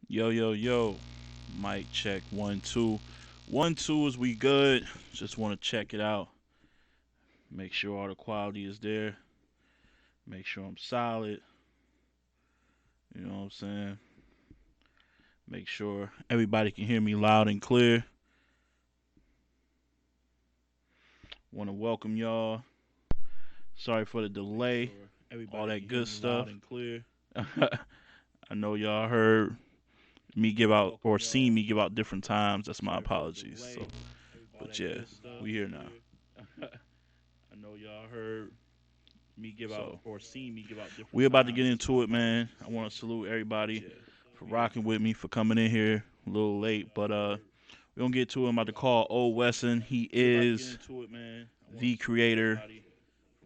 Yo, yo, yo. Mic check 1 2. 1 2 is we good. Just want to check it out. Make sure all the quality is there. Make sure I'm solid. You know what I'm saying? Make sure everybody can hear me loud and clear. Want to welcome y'all. Sorry for the delay. All that good stuff. I know y'all heard me give out or seen me give out different times. That's my apologies. So, but yeah, we here now. I know y'all heard me give out or seen me give out different. We about to get into it, man. I want to salute everybody for rocking with me, for coming in here a little late, but we're gonna get to him. I'm about to call old Wesson. He is the creator,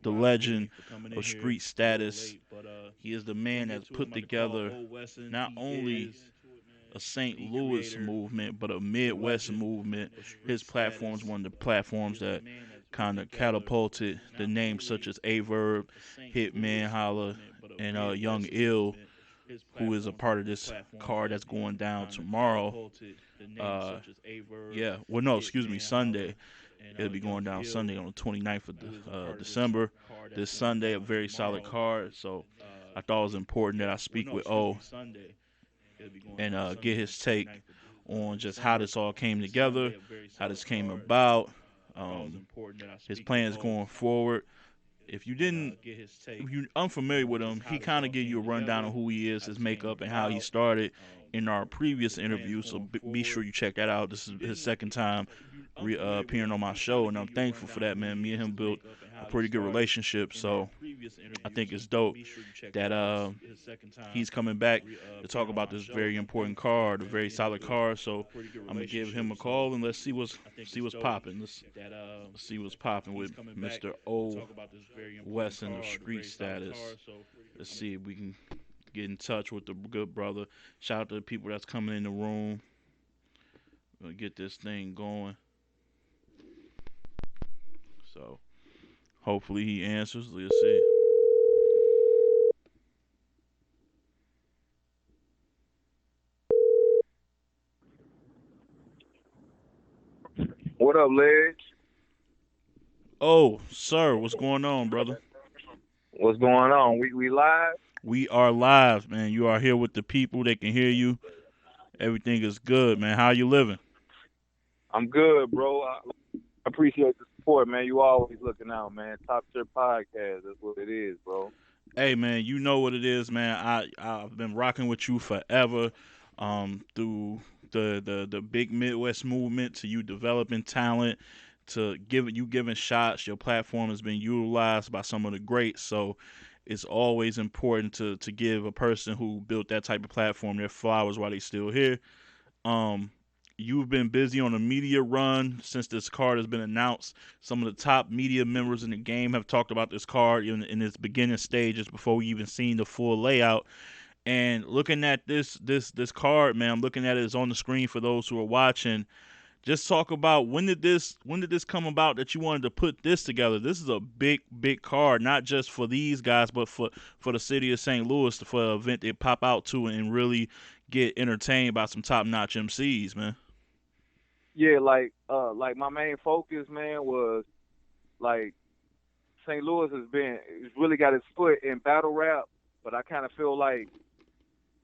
the legend of street status. He is the man that's put together not only a St. Louis movement, but a Midwest movement. His platform is one of the platforms that kind of catapulted the names such as Averb, Hitman Holla, and Young Ill, who is a part of this card that's going down tomorrow. Yeah, well, no, excuse me, Sunday. It'll be going down Sunday on the 29th of December. This Sunday, a very solid card. So I thought it was important that I speak with O and get his take on just how this all came together, how this came about, his plans going forward. If you unfamiliar with him, he kind of give you a rundown of who he is, his makeup, and how he started in our previous interview. So be sure you check that out. This is his second time appearing on my show, and I'm thankful for that, man. Me and him built a pretty good relationship, so I think it's dope that he's coming back to talk about this very important card, a very solid card. So I'm gonna give him a call and let's see what's popping. Let's see what's popping with Mr. O. Wesson of Street Status. Let's see if we can get in touch with the good brother. Shout out to the people that's coming in the room. We're gonna get this thing going. So hopefully he answers. Let's see. What up, Ledge? Oh, sir, what's going on, brother? What's going on? We live? We are live, man. You are here with the people. They can hear you. Everything is good, man. How you living? I'm good, bro. I appreciate the support, man. You always looking out, man. Top tier podcast. That's what it is, bro. Hey, man, you know what it is, man. I've been rocking with you forever, through the big Midwest movement to you developing talent to giving shots. Your platform has been utilized by some of the greats, so it's always important to give a person who built that type of platform their flowers while they still here. Um, you've been busy on a media run since this card has been announced. Some of the top media members in the game have talked about this card in its beginning stages before we even seen the full layout. And looking at this card, man, I'm looking at it. It's on the screen for those who are watching. Just talk about when did this come about that you wanted to put this together? This is a big card, not just for these guys, but for the city of St. Louis for an event they pop out to and really get entertained by some top notch MCs, man. Yeah, like my main focus, man, was like St. Louis it's really got its foot in battle rap, but I kind of feel like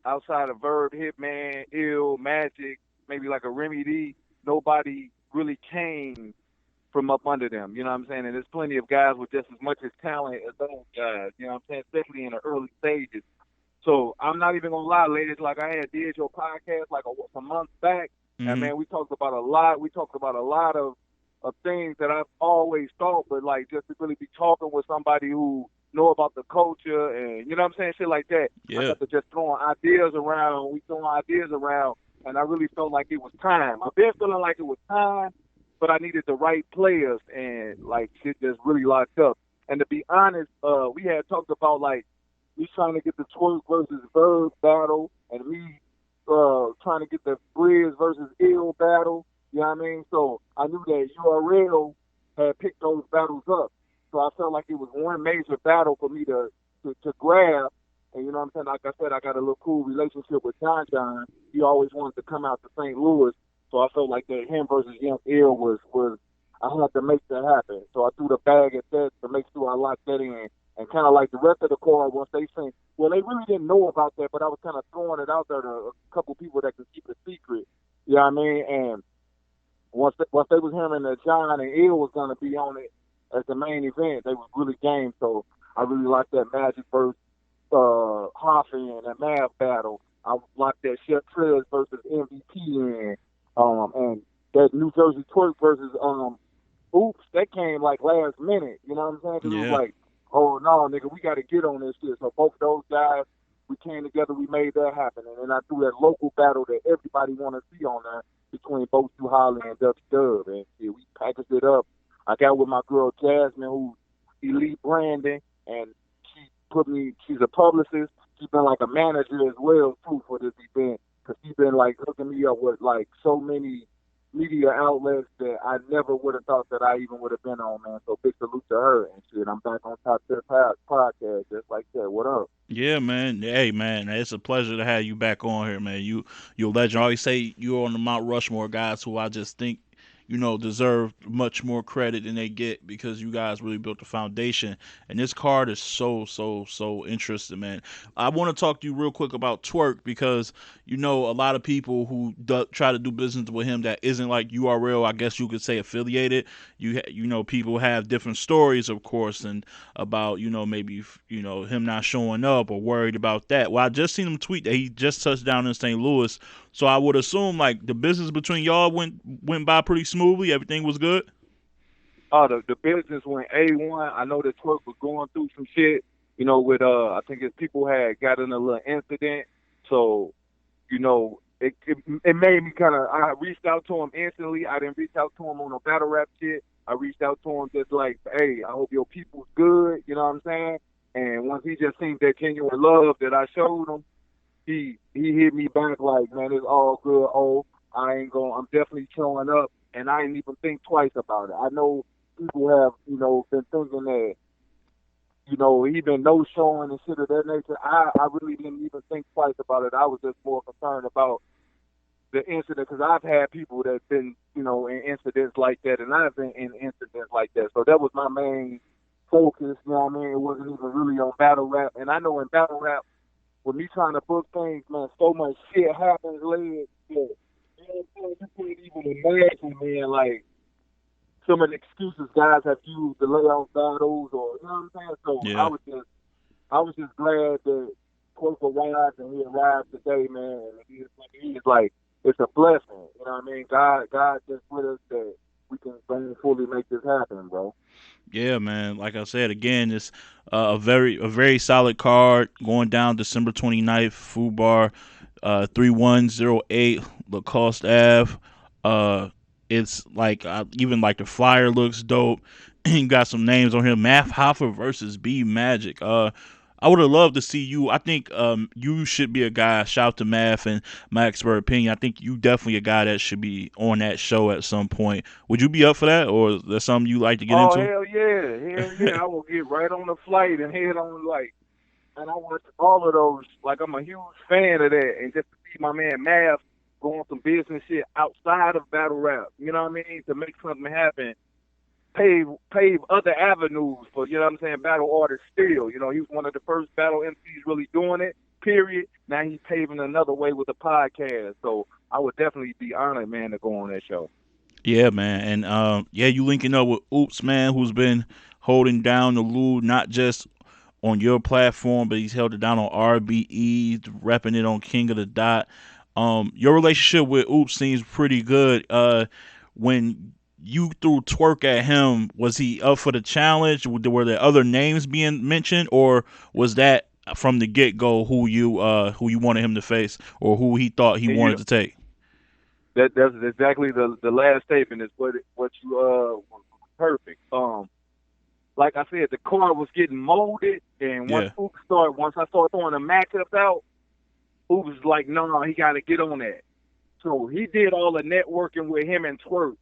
outside of Verb, Hitman, Ill, Magic, maybe like a Remy D, nobody really came from up under them. You know what I'm saying? And there's plenty of guys with just as much as talent as those guys. You know what I'm saying? Especially in the early stages. So I'm not even gonna lie, ladies. Like I had did your podcast like some months back, and Hmm. man, we talked about a lot. We talked about a lot of things that I've always thought, but like just to really be talking with somebody who know about the culture and you know what I'm saying, shit like that. I Yeah. got to just throwing ideas around. We throwing ideas around, and I really felt like it was time. I've been feeling like it was time, but I needed the right players, and like shit just really locked up. And to be honest, we had talked about like me trying to get the twerk versus Verb battle, and me trying to get the Bridge versus Ill battle. You know what I mean? So I knew that URL had picked those battles up. So I felt like it was one major battle for me to grab. And you know what I'm saying? Like I said, I got a little cool relationship with John John. He always wanted to come out to St. Louis, so I felt like that him versus Young Ill was I had to make that happen. So I threw the bag at that to make sure I locked that in. And kind of like the rest of the card, once they seen, well, they really didn't know about that, but I was kind of throwing it out there to a couple people that could keep it secret. You know what I mean? And once they was hearing that John and Ill was going to be on it as the main event, they was really game. So I really liked that Magic versus Hoffman and that Mav battle. I liked that Chef Trez versus MVP and that New Jersey Twerk versus Oops, that came like last minute. You know what I'm saying? 'Cause it was like, oh no, nigga, we got to get on this shit. So both of those guys, we came together, we made that happen, and then I threw that local battle that everybody want to see on there between both Stu Holly and Dubs Dub, and we packaged it up. I got with my girl Jasmine, who's elite branding, and she's a publicist. She's been like a manager as well too for this event, because she's been like hooking me up with like so many media outlets that I never would have thought that I even would have been on, man. So big salute to her and shit. I'm back on Top Tier Podcast just like that. What up? Yeah, man. Hey, man, it's a pleasure to have you back on here, man. You're a legend. I always say you're on the Mount Rushmore guys who I just think deserve much more credit than they get because you guys really built the foundation. And this card is so interesting, man. I want to talk to you real quick about Twerk because a lot of people who try to do business with him that isn't like URL, I guess you could say affiliated. People have different stories, of course, and about maybe him not showing up or worried about that. Well, I just seen him tweet that he just touched down in St. Louis, so I would assume like the business between y'all went by pretty smoothly. Everything was good. Oh, the business went A1. I know that Twerk was going through some shit, with I think his people had got in a little incident. So, it made me I reached out to him instantly. I didn't reach out to him on no battle rap shit. I reached out to him just like, hey, I hope your people's good, you know what I'm saying? And once he just seen that genuine love that I showed him, he hit me back like, man, it's all good. Oh, I'm definitely showing up, and I didn't even think twice about it. I know people have, been thinking that, he been no showing and shit of that nature. I really didn't even think twice about it. I was just more concerned about the incident because I've had people that's been, in incidents like that, and I've been in incidents like that. So that was my main focus, you know what I mean? It wasn't even really on battle rap. And I know in battle rap, with me trying to book things, man, so much shit happens later. Yeah. You can't even imagine, man, like some of the excuses guys have used to lay out battles, or you know what I'm saying. So Yeah. I was just glad that Quake arrived and he arrived today, man. And he's like, it's a blessing, you know what I mean. God just with us that we can fully make this happen, bro. Yeah, man. Like I said, again, it's a very solid card going down December 29th, Food Bar, 3108 Lacoste Ave. It's like even like the flyer looks dope. You got some names on here. Math Hoffer versus B Magic. I would have loved to see you. I think you should be a guy. Shout out to Math and my expert opinion. I think you definitely a guy that should be on that show at some point. Would you be up for that, or is that something you like to get Oh into? hell yeah! I will get right on the flight and head on like. And I watch all of those. Like I'm a huge fan of that, and just to see my man Mav go on some business shit outside of battle rap. You know what I mean? To make something happen, pave other avenues for you know what I'm saying. Battle artists still. He was one of the first battle MCs really doing it. Period. Now he's paving another way with a podcast. So I would definitely be honored, man, to go on that show. Yeah, man, and yeah, you linking up with Oops, man, who's been holding down the Lou, not just on your platform, but he's held it down on RBE, repping it on King of the Dot. Your relationship with Oops seems pretty good. When you threw Twerk at him, was he up for the challenge? Were there other names being mentioned, or was that from the get go who you wanted him to face, or who he thought he And wanted to take? that's exactly the last statement is what you perfect. Like I said, the card was getting molded, and Yeah. once I started throwing the matchups out, Oops was like, no, he got to get on that. So he did all the networking with him and Twerk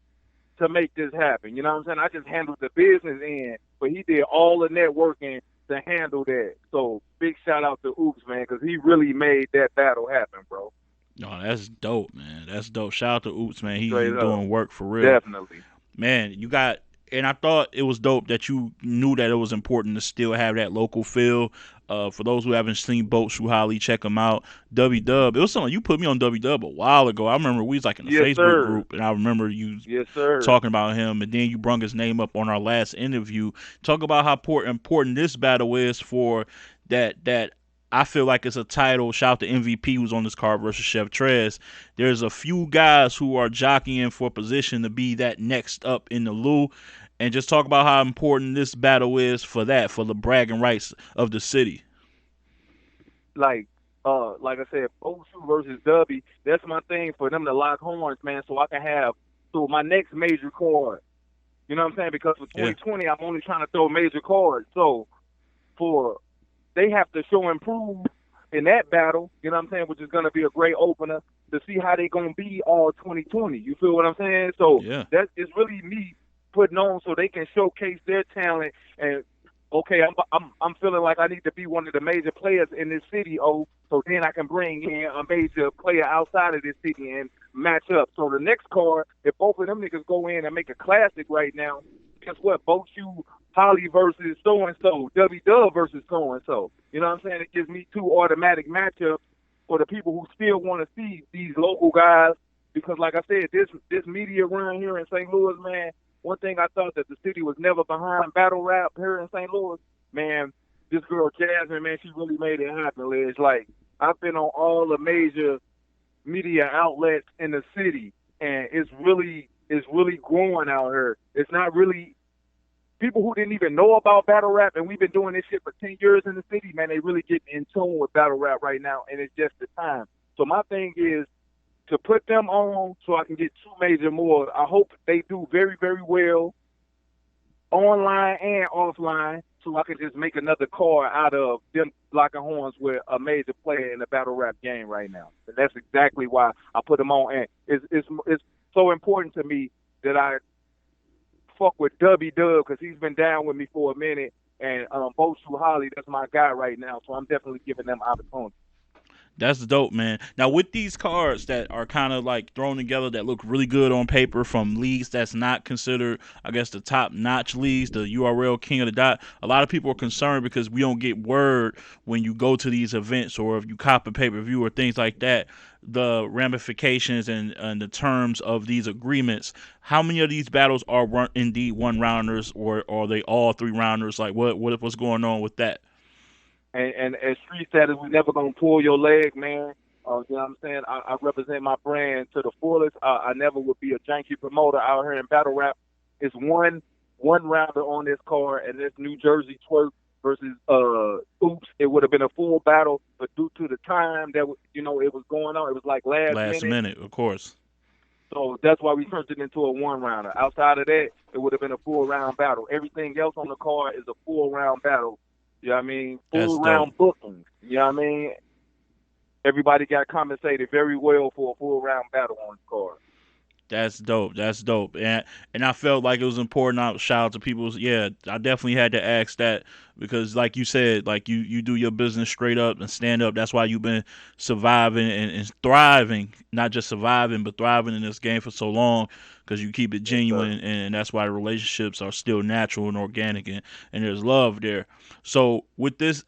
to make this happen. You know what I'm saying? I just handled the business end, but he did all the networking to handle that. So big shout out to Oops, man, because he really made that battle happen, bro. No, that's dope, man. That's dope. Shout out to Oops, man. He Straight up, doing work for real. definitely. Man, you got, and I thought it was dope that you knew that it was important to still have that local feel. For those who haven't seen Boat Shoe Holly, check him out. W Dub, it was something you put me on W Dub a while ago. I remember we was like in the Yes, Facebook sir. group, and I remember you Yes, sir. talking about him, and then you brung his name up on our last interview. Talk about how important this battle is for that. I feel like it's a title. Shout out to MVP who's on this card versus Chef Trez. There's a few guys who are jockeying for position to be that next up in the Lou, and just talk about how important this battle is for that, for the bragging rights of the city. Like I said, Osu versus Dubby, that's my thing for them to lock horns, man, so I can have so my next major card. You know what I'm saying? Because for Yeah. 2020, I'm only trying to throw major cards. So for they have to show improve in that battle. You know what I'm saying? Which is going to be a great opener to see how they going to be all 2020. You feel what I'm saying? So Yeah. that is really me putting on so they can showcase their talent and okay, I'm feeling like I need to be one of the major players in this city, so then I can bring in a major player outside of this city and match up. So the next card, if both of them niggas go in and make a classic right now, guess what? Both you Holly versus so and so, W Dub versus so and so. You know what I'm saying? It gives me two automatic matchups for the people who still want to see these local guys. Because like I said, this media run here in St. Louis, man, one thing I thought that the city was never behind battle rap here in St. Louis, man, this girl Jasmine, man, she really made it happen. It's like I've been on all the major media outlets in the city, and it's really growing out here. It's not really people who didn't even know about battle rap, and we've been doing this shit for 10 years in the city, man. They really getting in tune with battle rap right now, and it's just the time. So my thing is to put them on so I can get two major more. I hope they do very, very well online and offline so I can just make another card out of them locking horns with a major player in the battle rap game right now. And that's exactly why I put them on. And it's so important to me that I fuck with Dubby Dub because he's been down with me for a minute. And Bosu Holly, that's my guy right now. So I'm definitely giving them opportunity. That's dope, man. Now with these cards that are kind of like thrown together that look really good on paper from leagues that's not considered, I guess, the top notch leagues, the URL King of the Dot. A lot of people are concerned because we don't get word when you go to these events or if you cop a pay per view or things like that. The ramifications and the terms of these agreements. How many of these battles are indeed one rounders, or are they all three rounders? Like what's going on with that? And as Street said, we never gonna pull your leg, man. You know what I'm saying? I represent my brand to the fullest. I never would be a janky promoter out here in battle rap. It's one rounder on this card, and it's New Jersey Twerk versus Oops. It would have been a full battle, but due to the time that it was going on, it was like last minute. Of course. So that's why we turned it into a one rounder. Outside of that, it would have been a full round battle. Everything else on the card is a full round battle. You know what I mean? Full round bookings. You know what I mean? Everybody got compensated very well for a full round battle on the card. That's dope. That's dope. And I felt like it was important. Shout out to people. Yeah, I definitely had to ask that because, like you said, like you do your business straight up and stand up. That's why you've been surviving and thriving, not just surviving but thriving in this game for so long because you keep it genuine, and that's why the relationships are still natural and organic, and there's love there. So with this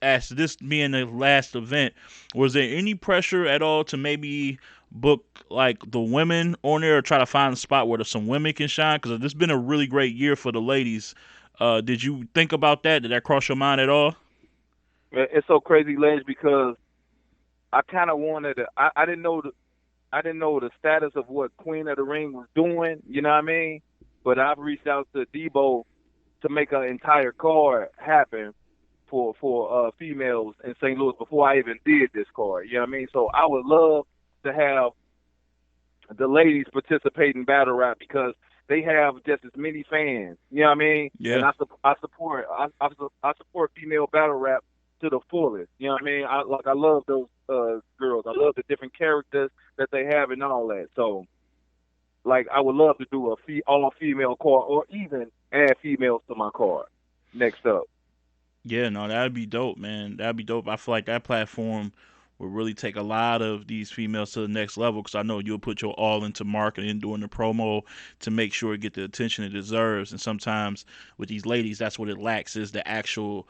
being the last event, was there any pressure at all to maybe book like the women on there or try to find a spot where some women can shine? Because this has been a really great year for the ladies. Did you think about that? Did that cross your mind at all? It's so crazy, Ledge, because I kind of wanted to. I didn't know the status of what Queen of the Ring was doing. You know what I mean? But I've reached out to Debo to make an entire card happen for females in St. Louis before I even did this card. You know what I mean? So I would love to have the ladies participate in battle rap because they have just as many fans. You know what I mean? Yeah. And I support female battle rap to the fullest. You know what I mean? I love those girls. I love the different characters that they have and all that. So like I would love to do a all female card or even add females to my card next up. Yeah, no, that'd be dope, man. That'd be dope. I feel like that platform will really take a lot of these females to the next level because I know you'll put your all into marketing and doing the promo to make sure it get the attention it deserves. And sometimes with these ladies, that's what it lacks is the actual,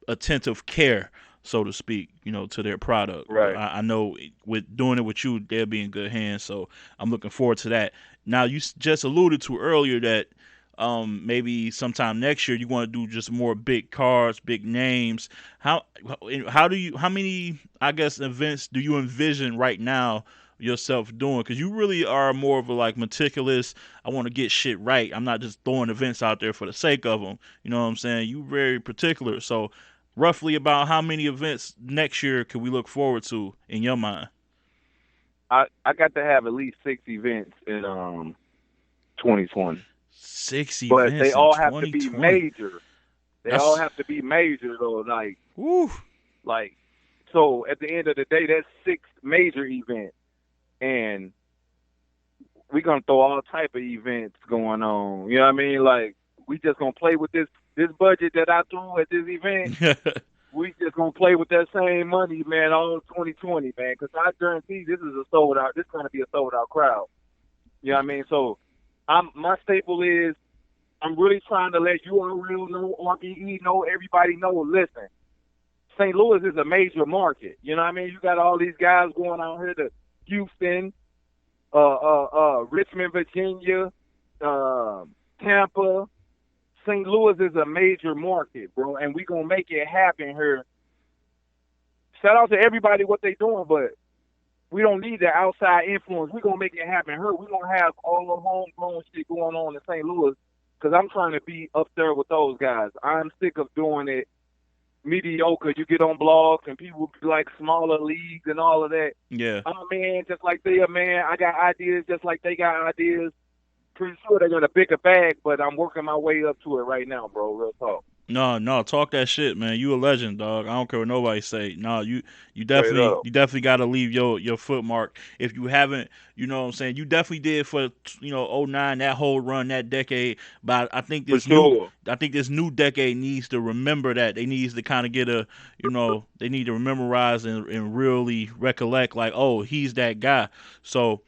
attentive care, so to speak, to their product. But Right. I know with doing it with you, they'll be in good hands. So I'm looking forward to that. Now, you just alluded to earlier that maybe sometime next year you want to do just more big cars, big names. How many I guess events do you envision right now yourself doing? Because you really are more of a like meticulous. I want to get shit right. I'm not just throwing events out there for the sake of them. You know what I'm saying? You very particular. So roughly about how many events next year can we look forward to in your mind? I got to have at least 6 events in 2020, Six but they events in all have to be 2020. major. They all That's have to be major though. woo. Like so at the end of the day, that's 6 major events, and we're gonna throw all type of events going on. You know what I mean? Like we just gonna play with this budget that I threw at this event. We just gonna play with that same money, man, all 2020, man. Because I guarantee this is a sold out. This is gonna be a sold out crowd. You know what I mean? So, my staple is I'm really trying to let URL know, RBE know, everybody know. Listen, St. Louis is a major market. You know what I mean? You got all these guys going out here to Houston, Richmond, Virginia, Tampa. St. Louis is a major market, bro, and we gonna make it happen here. Shout out to everybody what they doing, but we don't need the outside influence. We gonna make it happen here. We gonna have all the homegrown shit going on in St. Louis because I'm trying to be up there with those guys. I'm sick of doing it mediocre. You get on blogs and people be like smaller leagues and all of that. Yeah. I'm a man just like they are, man. I got ideas just like they got ideas. Pretty sure they're gonna pick a bag, but I'm working my way up to it right now, bro. Real talk. No, no, talk that shit, man. You a legend, dog. I don't care what nobody say. No, you Straight definitely up. you definitely got to leave your footmark. If you haven't, you know what I'm saying. You definitely did for '09 that whole run that decade. But I think For this new sure. I think this new decade needs to remember that. They needs to kind of get they need to memorize and really recollect like, oh, he's that guy. So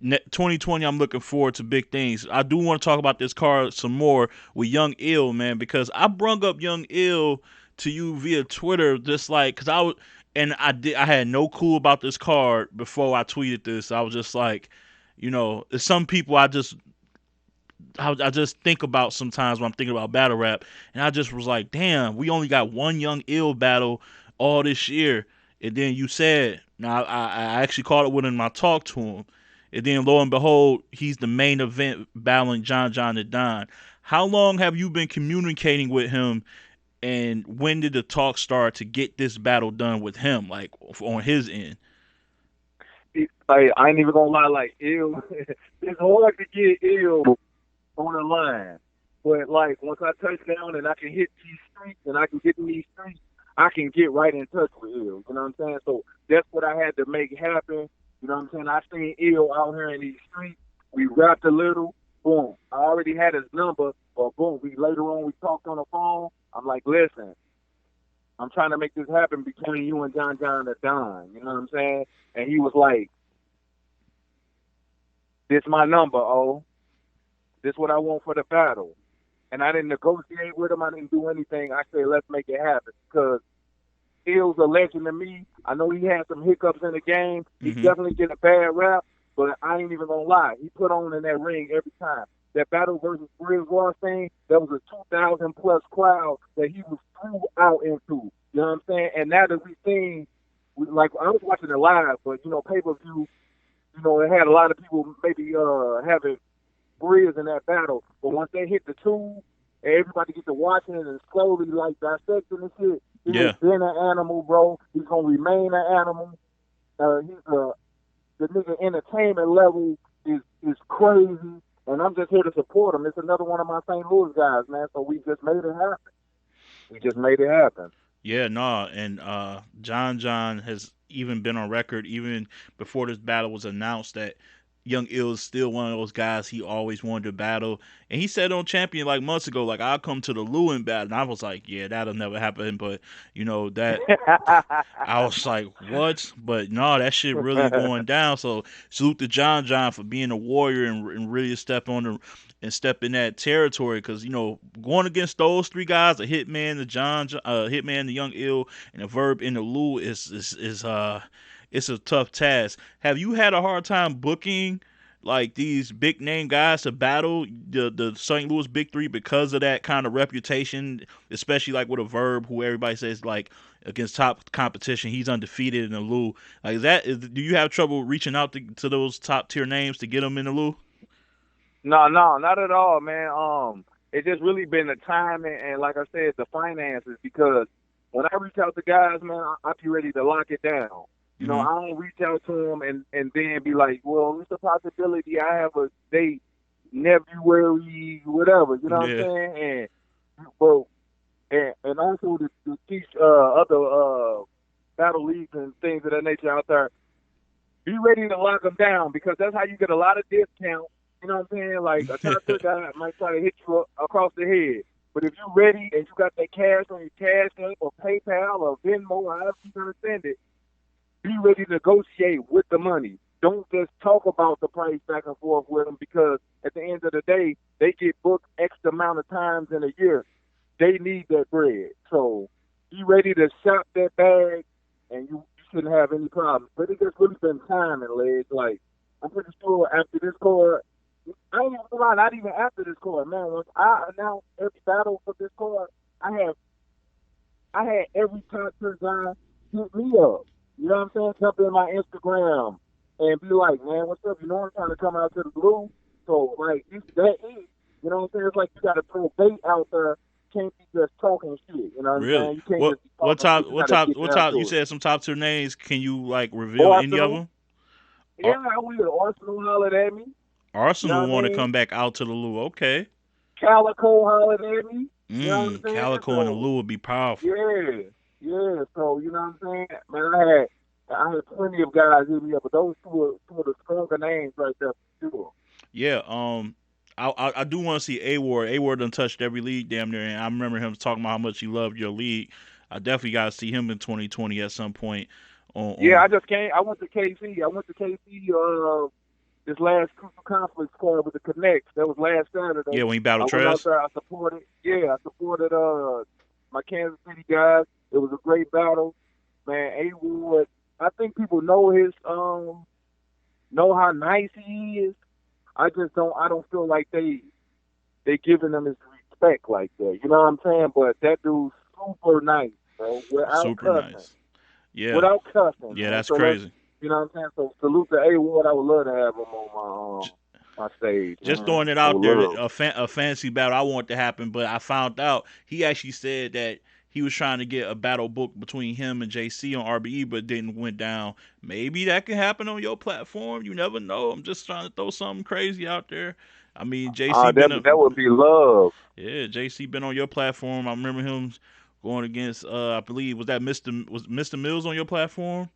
2020, I'm looking forward to big things. I do want to talk about this card some more with Young Ill, man, because I brung up Young Ill to you via Twitter, just like because I had no clue about this card before I tweeted this. I was just like, there's some people I just think about sometimes when I'm thinking about battle rap, and I just was like, damn, we only got one Young Ill battle all this year, and then you said, now I actually caught it within my talk to him, and then lo and behold, he's the main event battling John the Don. How long have you been communicating with him, and when did the talk start to get this battle done with him, like on his end? Like I ain't even gonna lie, like ill. It's hard to get ill on the line, but like once I touch down and I can hit these streets and I can get in these streets, I can get right in touch with ill. You know what I'm saying? So that's what I had to make happen. You know what I'm saying? I seen ill out here in these streets. We rapped a little. Boom. I already had his number, but boom. We later on we talked on the phone. I'm like, listen, I'm trying to make this happen between you and John the Don. You know what I'm saying? And he was like, this my number, oh. This what I want for the battle. And I didn't negotiate with him. I didn't do anything. I said, let's make it happen. Because Ill's a legend to me. I know he had some hiccups in the game. He Mm-hmm. definitely get a bad rap, but I ain't even going to lie. He put on in that ring every time. That battle versus Grizz Rothstein, that was a 2,000 plus crowd that he was threw out into. You know what I'm saying? And now that we've seen, like I was watching it live, but pay per view, it had a lot of people maybe having Grizz in that battle. But once they hit the tube, and everybody gets to watching it and slowly like dissecting and shit, he has Yeah. been an animal, bro. He's gonna remain an animal. The nigga entertainment level is crazy, and I'm just here to support him. It's another one of my St. Louis guys, man. So we just made it happen. We just made it happen. Yeah, no, and John has even been on record, even before this battle was announced, that Young Ill is still one of those guys he always wanted to battle. And he said on Champion like months ago, like, I'll come to the Lewin battle. And I was like, yeah, that'll never happen. But, that I was like, what? But no, that shit really going down. So salute to John for being a warrior and really step in that territory. Because going against those three guys, the Hitman, Hitman, the Young Ill, and the Verb in the Lou is it's a tough task. Have you had a hard time booking like these big name guys to battle the St. Louis Big Three because of that kind of reputation, especially like with a Verb, who everybody says like against top competition, he's undefeated in the Lou. Like do you have trouble reaching out to those top tier names to get them in the Lou? No, no, not at all, man. It just really been the time and like I said, the finances. Because when I reach out to guys, man, I be ready to lock it down. I don't reach out to them and then be like, well, it's a possibility I have a date February, whatever. You know what I'm saying? And also to teach other battle leagues and things of that nature out there, be ready to lock them down, because that's how you get a lot of discounts. You know what I'm saying? Like a top tier guy might try to hit you across the head. But if you're ready and you got that cash on your Cash App or PayPal or Venmo, however you're going to send it, be ready to negotiate with the money. Don't just talk about the price back and forth with them, because at the end of the day, they get booked X amount of times in a year. They need that bread. So be ready to shop that bag, and you shouldn't have any problems. But it just really been time and legs. Like, I'm pretty sure after this card, I ain't even lie, not even after this card, man. Once I announced every battle for this card, I had every top tier guy hit me up. You know what I'm saying? Jump in my Instagram and be like, man, what's up? I'm trying to come out to the Blue. So, like, that is, you know what I'm saying? It's like you got to throw bait out there. You can't be just talking shit. You know what I'm saying? You can't just be what top, you said some top tier names. Can you, like, reveal any of them? Yeah, I will. Arsenal hollered at me. Arsenal want to come back out to the Lou. Okay. Calico hollered at me. You know what I'm saying? Calico and the Lou would be powerful. Yeah. So, you know what I'm saying? Man, I had plenty of guys hit me up, but those two are the stronger names right there for sure. Yeah, I do want to see A-Ward. A-Ward done touched every league damn near, and I remember him talking about how much he loved your league. I definitely got to see him in 2020 at some point. I just came. I went to KC. This last Crucial Conflict squad with the Connects. That was last Saturday. Yeah, when he battled Trez. I supported my Kansas City guys. It was a great battle. Man, A-Ward, I think people know know how nice he is. I don't feel like they giving him his respect like that. You know what I'm saying? But that dude's super nice, bro. Without cussing. Nice. Yeah. Without cussing. Yeah, that's crazy. You know what I'm saying? So salute to A-Ward. I would love to have him on my stage. Just throwing it out there, a fantasy battle I want to happen, but I found out he actually said that he was trying to get a battle book between him and JC on RBE, but didn't went down. Maybe that can happen on your platform. You never know. I'm just trying to throw something crazy out there. I mean, JC that would be love. Yeah, JC been on your platform. I remember him going against I believe was Mr. Mills on your platform?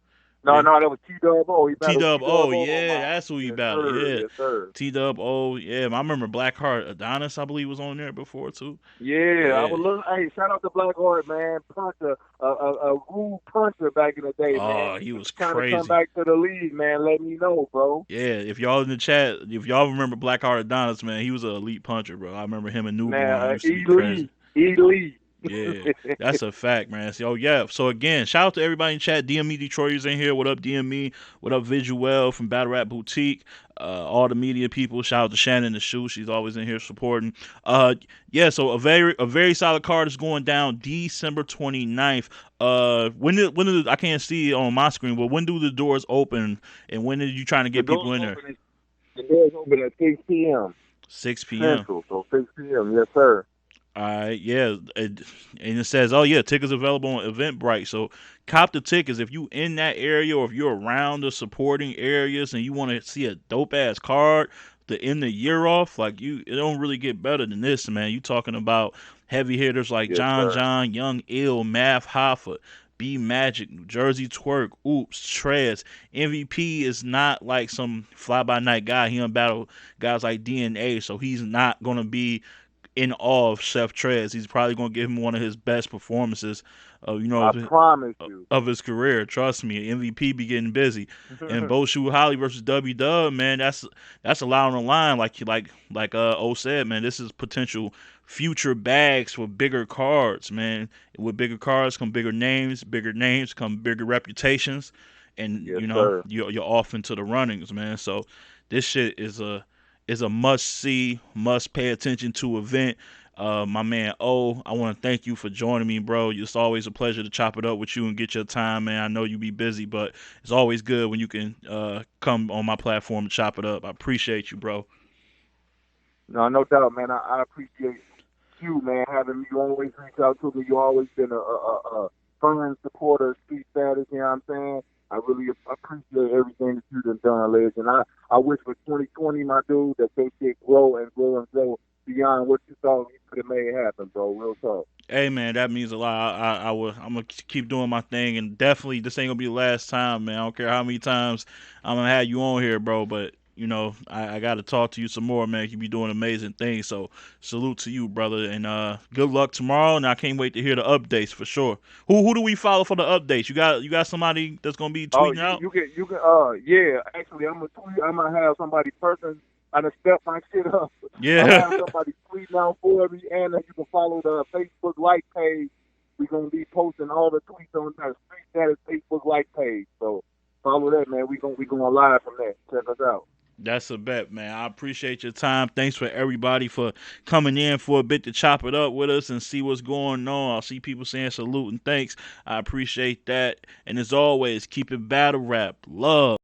No, that was T-Dub-O. T-Dub-O, yeah, that's who he battled. Yeah, yes, sir. T-Dub-O, yeah. I remember Blackheart Adonis, I believe, was on there before too. Yeah. I would love. Hey, shout out to Blackheart, man. Puncher, a rude puncher back in the day, man. Oh, he was crazy. Trying to come back to the league, man. Let me know, bro. Yeah, if y'all in the chat, if y'all remember Blackheart Adonis, man, he was an elite puncher, bro. I remember him and Newborn used to be crazy. Elite. Yeah, that's a fact, man. So yeah. So again, shout out to everybody in chat. DME Detroit is in here. What up, DME? What up, Visuel from Battle Rap Boutique? All the media people. Shout out to Shannon the Shoe. She's always in here supporting. Yeah. So a very solid card is going down December 29th. When I can't see on my screen, but when do the doors open? And when are you trying to get people in there? The doors open at 6 p.m. 6 p.m. Central, so 6 p.m. Yes, sir. All right, yeah, and it says, oh yeah, tickets available on Eventbrite. So cop the tickets if you in that area or if you're around the supporting areas and you want to see a dope ass card to end the year off. Like it don't really get better than this, man. You talking about heavy hitters like John, Young Ill, Math Hoffa, B Magic, New Jersey Twerk, Oops, Trez. MVP is not like some fly by night guy. He don't battle guys like DNA, so he's not gonna be in awe of Chef Trez. He's probably gonna give him one of his best performances, I promise you. of his career. Trust me, MVP be getting busy. And Bo Shoe Holly versus W Dub, man, that's a lot on the line. O said, man, this is potential future bags for bigger cards, man. With bigger cards come bigger names come bigger reputations, and Yes, sir. you're off into the runnings, man. So this shit is a must see, must pay attention to event. My man O, I want to thank you for joining me, bro. It's always a pleasure to chop it up with you and get your time, man. I know you be busy, but it's always good when you can come on my platform and chop it up. I appreciate you, bro. No, no doubt, man. I appreciate you, man, having me. You always reach out to me. You always been a firm supporter of street status. You know what I'm saying? I really appreciate everything that you've done, Liz. And I wish for 2020, my dude, that they could grow and grow and grow beyond what you thought you could have made happen, bro. Real talk. Hey man, that means a lot. I'm gonna keep doing my thing, and definitely this ain't gonna be the last time, man. I don't care how many times I'm gonna have you on here, bro. But I got to talk to you some more, man. You be doing amazing things. So salute to you, brother, and good luck tomorrow. And I can't wait to hear the updates for sure. Who do we follow for the updates? You got somebody that's gonna be Oh, tweeting out? you can yeah. Actually, I'm gonna tweet. I'm gonna have somebody person. I done step my shit up. I'm gonna Yeah. have somebody tweet out for me, and you can follow the Facebook like page. We're gonna be posting all the tweets on that Street Status Facebook like page. So follow that, man. We going live from there. Check us out. That's a bet, man. I appreciate your time. Thanks for everybody for coming in for a bit to chop it up with us and see what's going on. I see people saying salute and thanks. I appreciate that. And as always, keep it battle rap. Love.